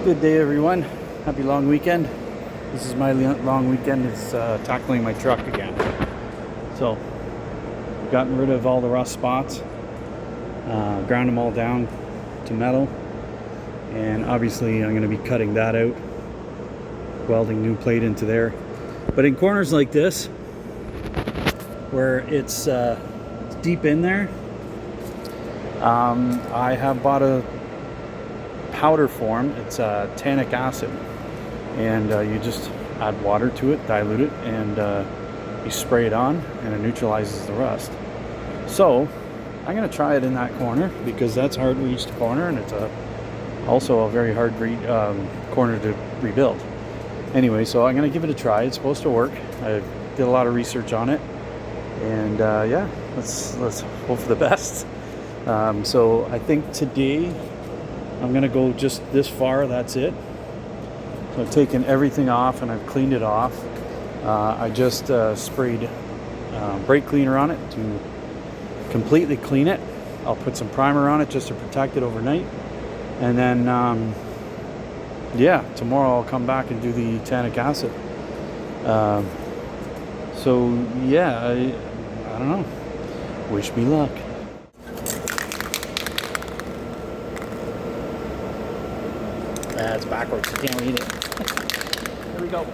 Good day, everyone. Happy long weekend. This is my long weekend. It's tackling my truck again. So, gotten rid of all the rust spots, ground them all down to metal, and obviously I'm going to be cutting that out, welding new plate into there. But in corners like this, where it's deep in there, I have bought a powder form. It's tannic acid, and you just add water to it, dilute it, and you spray it on, and it neutralizes the rust. So I'm going to try it in that corner because that's hard reached corner, and it's also a very hard corner to rebuild. Anyway, so I'm going to give it a try. It's supposed to work. I did a lot of research on it, and yeah, let's hope for the best. So I think today I'm gonna go just this far. That's it. So I've taken everything off and I've cleaned it off. I just sprayed brake cleaner on it to completely clean it. I'll put some primer on it just to protect it overnight, and then yeah, tomorrow I'll come back and do the tannic acid. So yeah, I don't know. Wish me luck. That's backwards. You can't read it. Here we go.